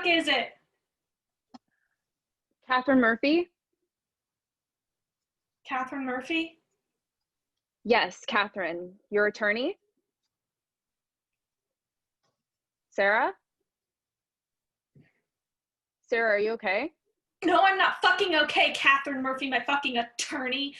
fuck is it? Catherine Murphy? Catherine Murphy? Yes, Catherine. Your attorney? Sarah? Sarah, are you okay? No, I'm not fucking okay, Catherine Murphy, my fucking attorney.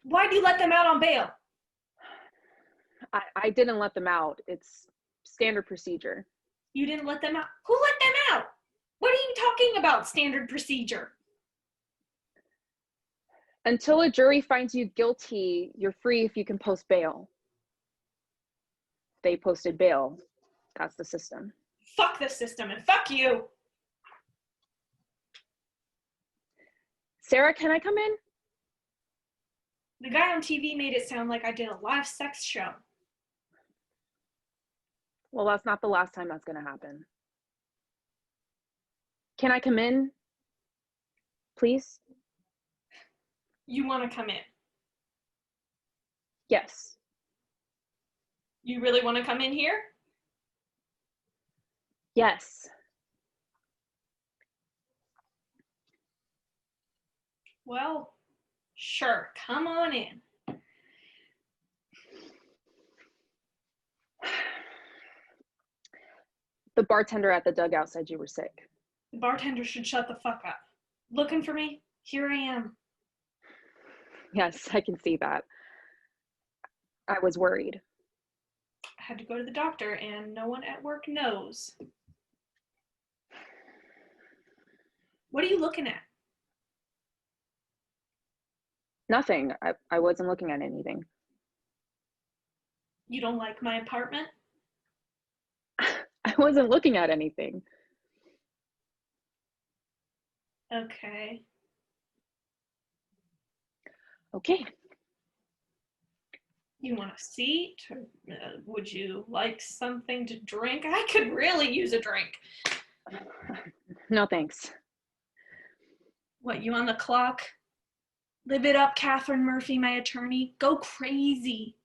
Why'd you let them out on bail? I didn't let them out. It's standard procedure. You didn't let them out? Who let them out? What are you talking about, standard procedure? Until a jury finds you guilty, you're free if you can post bail. They posted bail. That's the system. Fuck the system and fuck you. Sarah, can I come in? The guy on TV made it sound like I did a live sex show. Well, that's not the last time that's gonna happen. Can I come in, please? You want to come in? Yes. You really want to come in here? Yes. Well, sure, come on in. The bartender at the dugout said you were sick. The bartender should shut the fuck up. Looking for me? Here I am. Yes, I can see that. I was worried. I had to go to the doctor and no one at work knows. What are you looking at? Nothing. I wasn't looking at anything. You don't like my apartment? I wasn't looking at anything. Okay. Okay. You want a seat? Would you like something to drink? I could really use a drink. No, thanks. What, you on the clock? Live it up, Catherine Murphy, my attorney. Go crazy.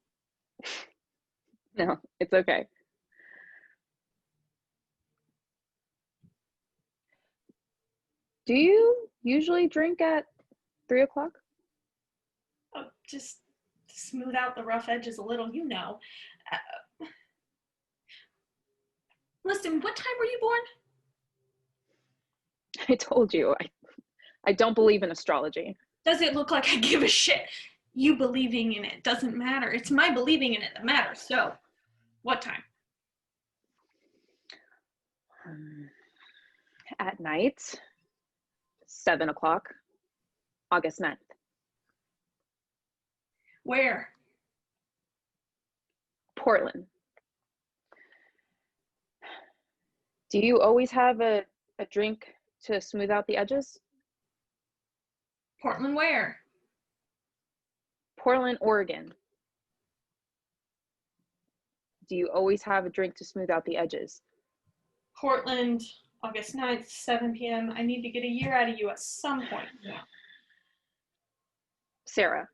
No, it's okay. Do you usually drink at 3 o'clock? Oh, just to smooth out the rough edges a little, you know. Listen, what time were you born? I told you, I don't believe in astrology. Does it look like I give a shit? You believing in it doesn't matter. It's my believing in it that matters. So, what time? At night, 7 o'clock, August 9th. Where? Portland. Do you always have a drink to smooth out the edges? Portland where? Portland, Oregon. Do you always have a drink to smooth out the edges? Portland, August 9th, 7 p.m. I need to get a year out of you at some point. Yeah. Sarah.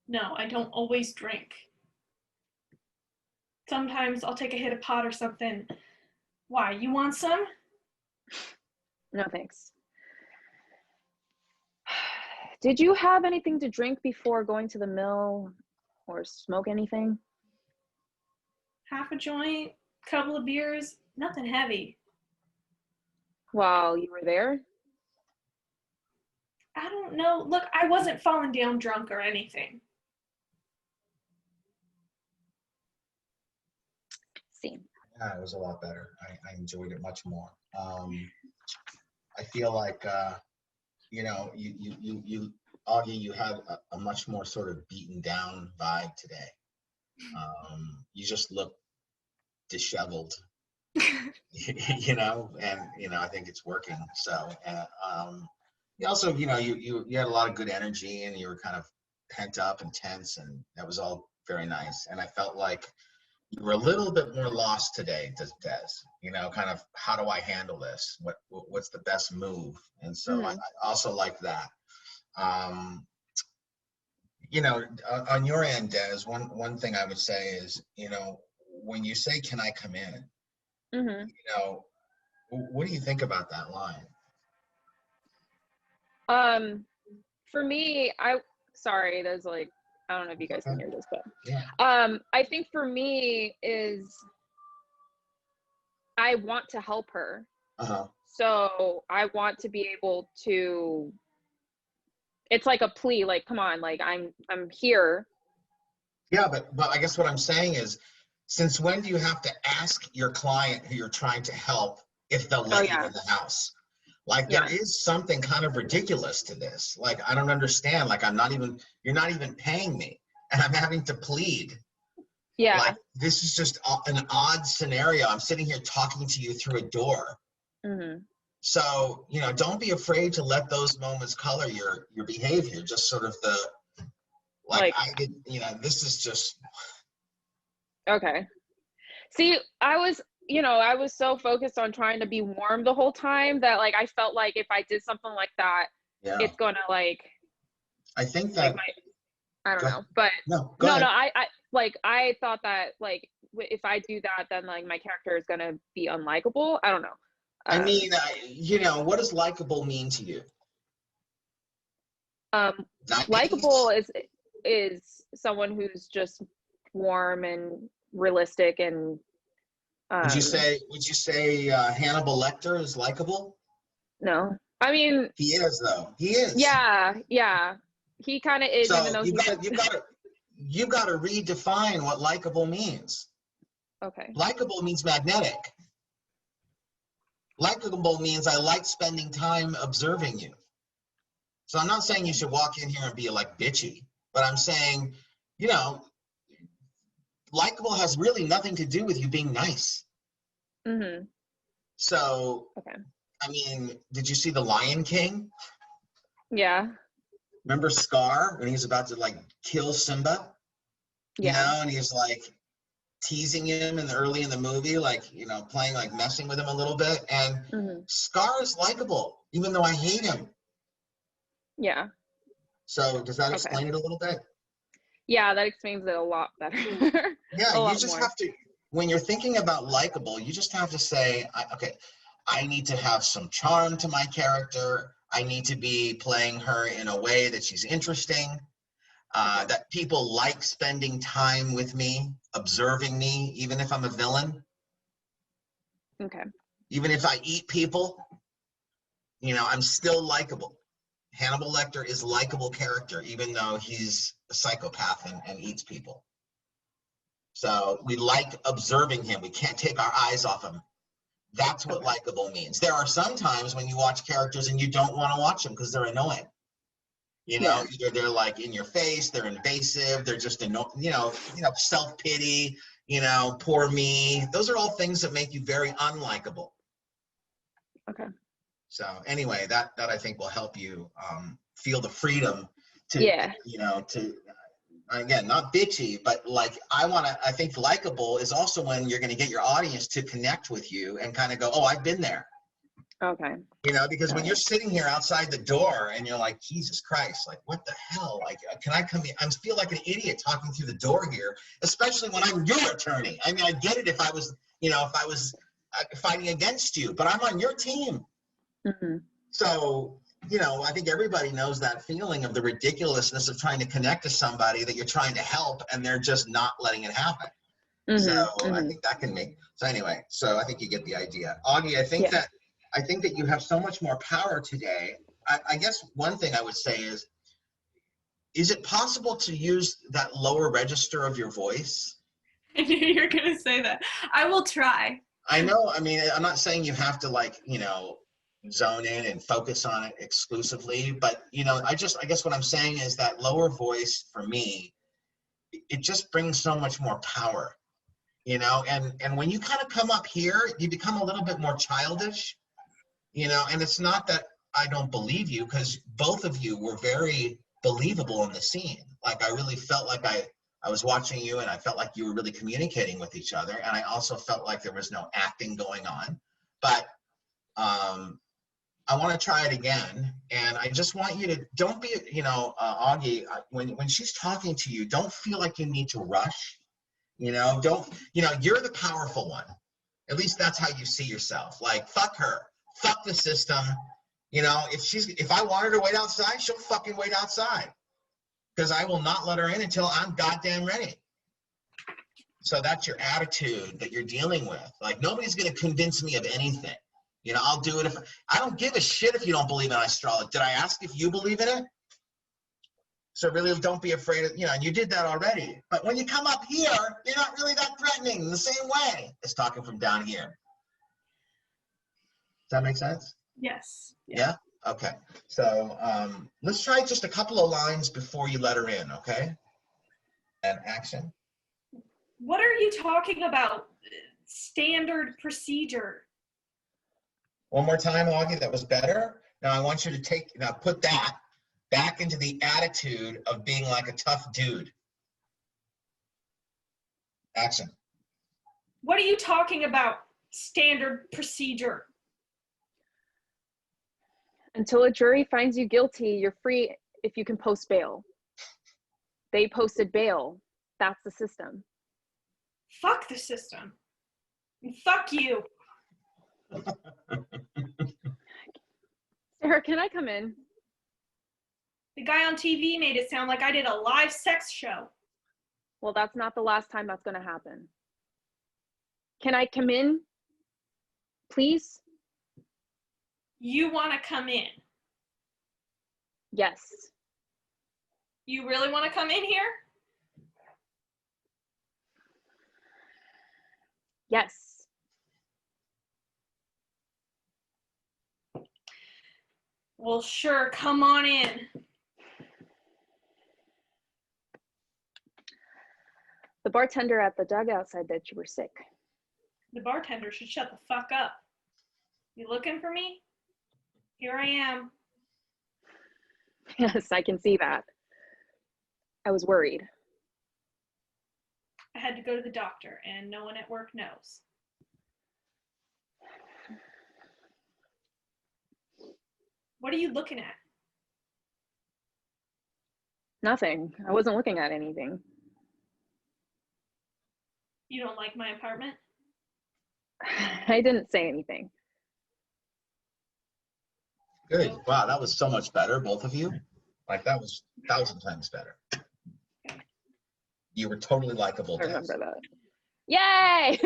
No, I don't always drink. Sometimes I'll take a hit of pot or something. Why, you want some? No, thanks. Did you have anything to drink before going to the mill or smoke anything? Half a joint, couple of beers, nothing heavy. While you were there? I don't know. Look, I wasn't falling down drunk or anything. See. Yeah, it was a lot better. I enjoyed it much more. I feel like, you know, Augie, you had a much more sort of beaten down vibe today. You just look disheveled, you know, and, you know, I think it's working. So, you also, you know, you had a lot of good energy and you were kind of pent up and tense, and that was all very nice. And I felt like you were a little bit more lost today, Des. You know, kind of, how do I handle this? What's the best move? And so I also like that. You know, on your end, Des, one thing I would say is, you know, when you say, "Can I come in?" Mm-hmm. You know, what do you think about that line? For me, sorry, there's like, I don't know if you guys can hear this, but Yeah. I think for me is I want to help her. Uh-huh. So I want to be able to, it's like a plea, like, come on, like I'm here. Yeah, but I guess what I'm saying is, since when do you have to ask your client who you're trying to help if they'll let you yeah. in the house? Like, Yeah. there is something kind of ridiculous to this. Like, I don't understand. Like, you're not even paying me, and I'm having to plead. Yeah. Like, this is just an odd scenario. I'm sitting here talking to you through a door. Mm-hmm. So, you know, don't be afraid to let those moments color your behavior. Just sort of the, like I did, you know, this is just. Okay. See, I was so focused on trying to be warm the whole time that like I felt like if I did something like that, Yeah. it's gonna like. I think that. Like I don't know, but no, I thought that like if I do that, then like my character is gonna be unlikable. I don't know. I mean, you know, what does likable mean to you? Nice. Likable is someone who's just warm and realistic and. Would you say Hannibal Lecter is likable? No, I mean he is though. He is. Yeah. He kind of is. So even though you've got to redefine what likable means. Okay. Likable means magnetic. Likable means I like spending time observing you. So I'm not saying you should walk in here and be like bitchy, but I'm saying, you know, likable has really nothing to do with you being nice. Mm-hmm. So, okay. I mean, did you see The Lion King? Yeah. Remember Scar when he was about to like kill Simba? Yeah. You know, and he's like teasing him early in the movie, like, you know, playing, like messing with him a little bit. And mm-hmm. Scar is likable, even though I hate him. Yeah. So does that explain it a little bit? Yeah, that explains it a lot better. Yeah, you just have to, when you're thinking about likable, you just have to say, okay, I need to have some charm to my character. I need to be playing her in a way that she's interesting, that people like spending time with me, observing me, even if I'm a villain. Okay. Even if I eat people, you know, I'm still likable. Hannibal Lecter is a likable character, even though he's a psychopath and eats people. So we like observing him. We can't take our eyes off him. That's what likable means. There are some times when you watch characters and you don't want to watch them because they're annoying. You know, either they're like in your face, they're invasive, they're just self-pity, you know, poor me. Those are all things that make you very unlikable. Okay. So anyway, that I think will help you feel the freedom to, you know, to, again, not bitchy, but like I think likable is also when you're going to get your audience to connect with you and kind of go, oh, I've been there. Okay. You know, because when you're sitting here outside the door and you're like, Jesus Christ, like, what the hell? Like, can I come in? I feel like an idiot talking through the door here, especially when I'm your attorney. I mean, I get it if I was fighting against you, but I'm on your team. Mm-hmm. So, you know, I think everybody knows that feeling of the ridiculousness of trying to connect to somebody that you're trying to help and they're just not letting it happen. Mm-hmm. So I think that can make, so anyway, so I think you get the idea. Augie, I think that you have so much more power today. I guess one thing I would say is it possible to use that lower register of your voice? I knew you were going to say that. I will try. I know. I mean, I'm not saying you have to, like, you know, zone in and focus on it exclusively, but, you know, I guess what I'm saying is that lower voice for me, it just brings so much more power, you know, and when you kind of come up here, you become a little bit more childish, you know, and it's not that I don't believe you, because both of you were very believable in the scene. Like, I really felt like I was watching you and I felt like you were really communicating with each other. And I also felt like there was no acting going on, but I want to try it again. And I just want you to, don't be, you know, Augie, when she's talking to you, don't feel like you need to rush, you know, you're the powerful one. At least that's how you see yourself. Like, fuck her. Fuck the system. You know, if I want her to wait outside, she'll fucking wait outside. Because I will not let her in until I'm goddamn ready. So that's your attitude that you're dealing with. Like, nobody's going to convince me of anything. You know, I'll do it if I don't give a shit if you don't believe in astrology. Did I ask if you believe in it? So really don't be afraid of, you know, and you did that already. But when you come up here, you're not really that threatening in the same way as talking from down here. Does that make sense? Yes. Yeah? Okay. So let's try just a couple of lines before you let her in, okay? And action. What are you talking about? Standard procedure. One more time, Augie, that was better. Now I want you to put that back into the attitude of being like a tough dude. Action. What are you talking about? Standard procedure. Until a jury finds you guilty, you're free if you can post bail. They posted bail. That's the system. Fuck the system. And fuck you. Sarah, can I come in? The guy on TV made it sound like I did a live sex show. Well, that's not the last time that's going to happen. Can I come in, please? You want to come in? Yes. You really want to come in here? Yes. Well, sure, come on in. The bartender at the dugout said that you were sick. The bartender should shut the fuck up. You looking for me? Here I am. Yes, I can see that. I was worried. I had to go to the doctor, and no one at work knows. What are you looking at? Nothing. I wasn't looking at anything. You don't like my apartment? I didn't say anything. Good. Wow, that was so much better, both of you. Like, that was 1,000 times better. You were totally likable. I remember that. Yay!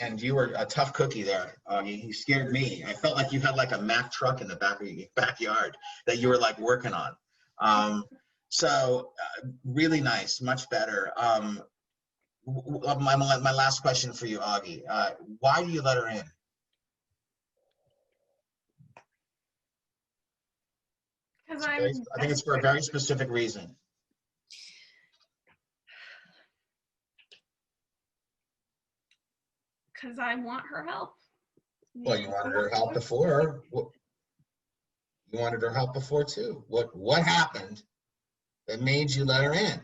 and you were a tough cookie there. You scared me. I felt like you had like a Mack truck in the back of your backyard that you were like working on. So really nice, much better. My last question for you, Augie. Why do you let her in? Because I think it's for a very specific reason. Because I want her help. Well, you wanted her help before. You wanted her help before too. What happened that made you let her in?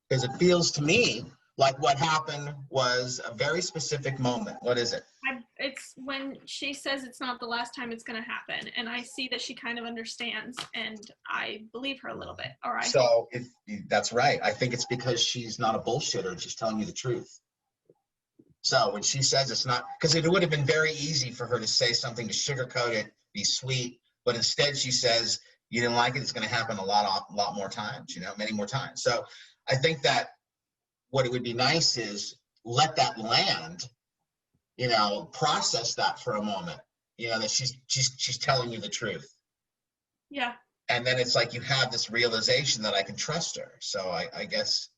Because it feels to me like what happened was a very specific moment. What is it? It's when she says it's not the last time it's going to happen, and I see that she kind of understands, and I believe her a little bit. All right. So that's right. I think it's because she's not a bullshitter and she's telling you the truth. So when she says it's not, because it would have been very easy for her to say something to sugarcoat it, be sweet, but instead she says, you didn't like it, it's going to happen a lot more times, many more times. So I think that what it would be nice is let that land, process that for a moment, that she's telling you the truth. Yeah. And then it's like you have this realization that I can trust her. So I guess,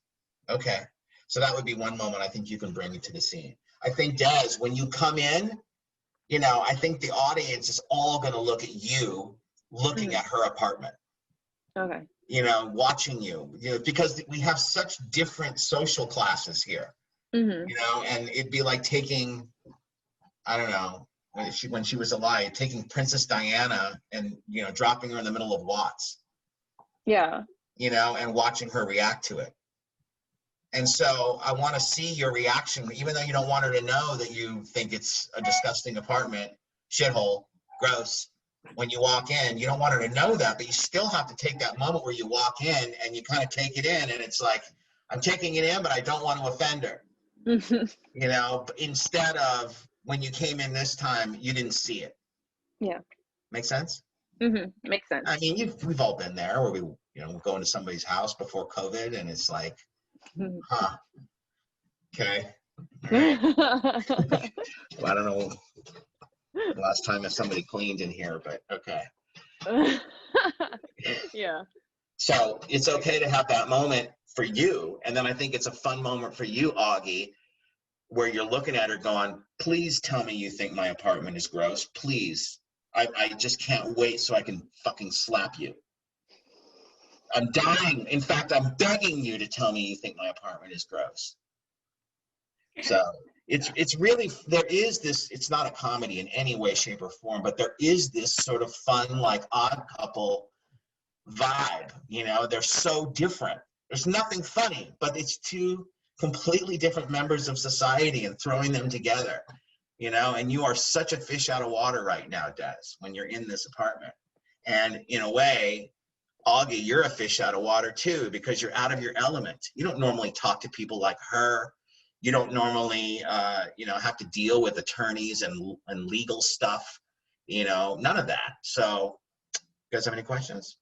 okay. So that would be one moment I think you can bring into the scene. I think, Des, when you come in, I think the audience is all going to look at you looking at her apartment. Okay. Watching you, because we have such different social classes here, and it'd be like taking, I don't know, when she was alive, taking Princess Diana and, dropping her in the middle of Watts. Yeah. And watching her react to it. And so I want to see your reaction, even though you don't want her to know that you think it's a disgusting apartment, shithole, gross. When you walk in, you don't want her to know that, but you still have to take that moment where you walk in and you kind of take it in, and it's like, I'm taking it in, but I don't want to offend her. You know, instead of when you came in this time, you didn't see it. Yeah. Make sense? Makes sense. I mean, we've all been there where we, go into somebody's house before COVID and it's like, huh, okay. All right. Well, I don't know the last time if somebody cleaned in here, but okay. Yeah. So it's okay to have that moment for you. And then I think it's a fun moment for you, Augie, where you're looking at her going, please tell me you think my apartment is gross. Please. I just can't wait so I can fucking slap you. I'm dying. In fact, I'm begging you to tell me you think my apartment is gross. So it's really, there is this, it's not a comedy in any way, shape, or form, but there is this sort of fun, like Odd Couple vibe. They're so different. There's nothing funny, but it's two completely different members of society and throwing them together, and you are such a fish out of water right now, Des, when you're in this apartment. And in a way, Augie, you're a fish out of water too, because you're out of your element. You don't normally talk to people like her. You don't normally, have to deal with attorneys and legal stuff, none of that. So, you guys have any questions?